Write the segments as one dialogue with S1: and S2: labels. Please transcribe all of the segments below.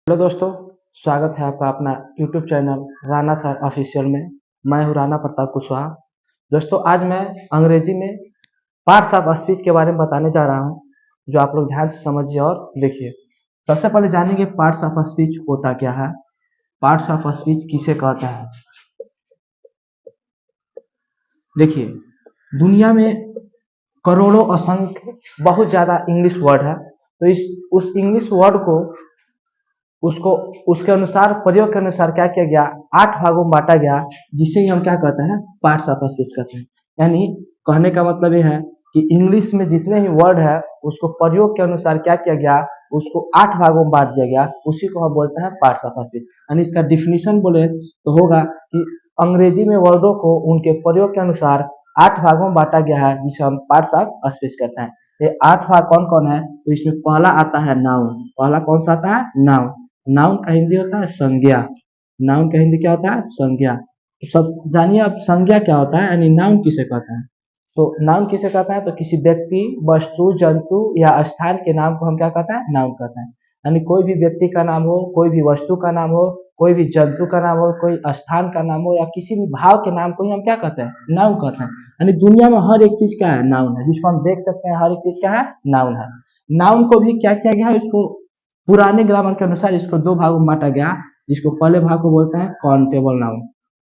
S1: Hello दोस्तों, स्वागत है आपका अपना YouTube channel Rana sir official में। मैं हूं राणा प्रताप कुशवाहा। दोस्तों, आज मैं अंग्रेजी में पार्ट्स ऑफ स्पीच के बारे में बताने जा रहा हूं, जो आप लोग ध्यान से समझिए और देखिए। सबसे पहले जानेंगे पार्ट्स ऑफ स्पीच होता क्या है। पार्ट्स ऑफ स्पीच किसे कहते हैं। देखिए, दुनिया में करोड़ों असंख्य बहुत ज़्यादा इंग्लिश वर्ड है। तो इस उस इंग्लिश वर्ड को उसको उसके अनुसार प्रयोग के अनुसार क्या किया गया, 8 भागों में बांटा गया, जिसे ही हम क्या कहते हैं, पार्ट्स ऑफ स्पीच कहते हैं। यानी कहने का मतलब ये है कि इंग्लिश में जितने ही वर्ड है उसको प्रयोग के अनुसार क्या किया गया, उसको 8 भागों में बांट दिया गया, उसी को हम बोलते हैं पार्ट्स ऑफ स्पीच। यानी इसका डिफिनीशन बोले तो होगा कि अंग्रेजी में वर्डों को उनके प्रयोग के अनुसार 8 भागों में बांटा गया है, जिसे हम पार्ट्स ऑफ स्पीच कहते हैं। ये 8 भाग कौन कौन है, तो इसमें पहला आता है नाउन। पहला कौन सा आता है, नाउन। नाउन का हिंदी होता है संज्ञा। नाउन का हिंदी क्या होता है, संज्ञा। तो सब जानिए अब संज्ञा क्या होता है, यानी नाउन किसे कहते हैं। तो नाउन किसे कहते हैं, तो किसी व्यक्ति, वस्तु, जंतु या स्थान के नाम को हम क्या कहते हैं, नाउन कहते हैं। यानी कोई भी व्यक्ति का नाम हो, कोई भी वस्तु का नाम हो, कोई भी जंतु का नाम हो, कोई स्थान का नाम हो, या किसी भी भाव के नाम को ही हम क्या कहते हैं, नाउन कहते हैं। यानी दुनिया में हर एक चीज क्या है, नाउन है। जिसको हम देख सकते हैं, हर एक चीज क्या है, नाउन है। नाउन को भी क्या किया गया है, इसको पुराने ग्रामर के अनुसार इसको 2 भागों में बांटा गया। जिसको पहले भाग को बोलते हैं काउंटेबल नाउन।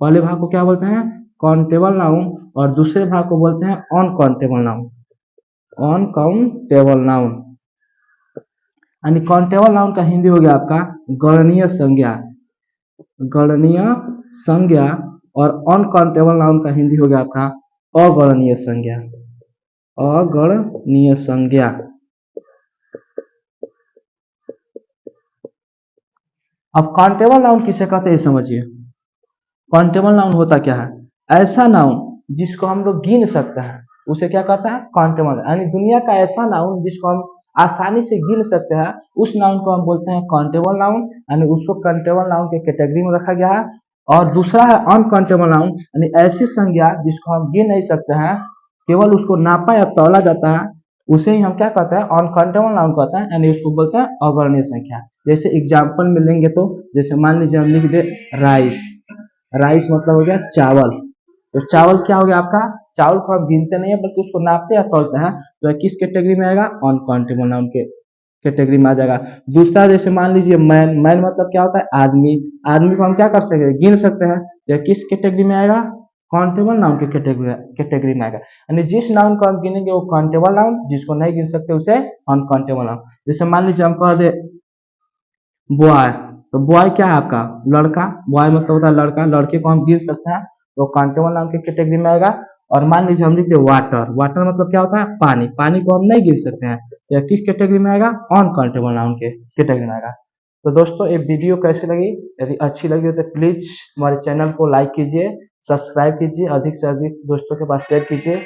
S1: पहले भाग को क्या बोलते हैं, काउंटेबल नाउन। और दूसरे भाग को बोलते हैं अनकाउंटेबल नाउन। अनकाउंटेबल नाउन यानी काउंटेबल नाउन का हिंदी हो गया आपका गणनीय संज्ञा। गणनीय संज्ञा। और अनकाउंटेबल नाउन का हिंदी हो गया आपका अगणनीय संज्ञा। अगणनीय संज्ञा। अब काउंटेबल नाउन किसे कहते हैं समझिए। काउंटेबल नाउन होता क्या है, ऐसा नाउन जिसको हम लोग गिन सकते हैं, उसे क्या कहता है, काउंटेबल। यानी दुनिया का ऐसा नाउन जिसको हम आसानी से गिन सकते हैं, उस नाउन को हम बोलते हैं काउंटेबल नाउन। यानी उसको काउंटेबल नाउन के कैटेगरी में रखा गया है। और दूसरा है अनकाउंटेबल नाउन, यानी ऐसी संज्ञा जिसको हम गिन नहीं सकते हैं, केवल उसको नापा या तौला जाता है, उसे ही हम क्या कहते हैं, अनकाउंटेबल नाउन कहते हैं। यानी उसको बोलते हैं अगणनीय संख्या। जैसे एग्जाम्पल में लेंगे तो जैसे मान लीजिए हम लिख दे राइस। राइस मतलब हो गया चावल। तो चावल क्या हो गया आपका, चावल को हम गिनते नहीं है बल्कि उसको नापते या तौलते हैं, तो किस कैटेगरी में आएगा, अनकाउंटेबल नाउन के कैटेगरी में आ जाएगा। दूसरा जैसे मान लीजिए मैन। मैन मतलब क्या होता है, आदमी। आदमी को हम क्या कर सकते हैं, गिन सकते हैं, तो किस कैटेगरी में आएगा, काउंटेबल नाउन के कैटेगरी में आएगा। यानी जिस नाउन को हम गिनेंगे वो काउंटेबल नाउन, जिसको नहीं गिन सकते उसे अनकाउंटेबल नाउन। जैसे मान लीजिए हम कह दे बॉय। तो बॉय क्या है आपका, लड़का। बॉय मतलब होता है लड़का, लड़के को हम गिन सकते हैं, तो काउंटेबल नाउन के कैटेगरी में आएगा। और मान लीजिए हम लिखते वाटर। वाटर मतलब क्या होता है, पानी। पानी को हम नहीं गिन सकते हैं, तो किस कैटेगरी में आएगा, अनकाउंटेबल नाउन के कैटेगरी में आएगा। तो दोस्तों, ये वीडियो कैसी लगी, यदि अच्छी लगी हो तो प्लीज हमारे चैनल को लाइक कीजिए, सब्सक्राइब कीजिए, अधिक से अधिक दोस्तों के पास शेयर कीजिए।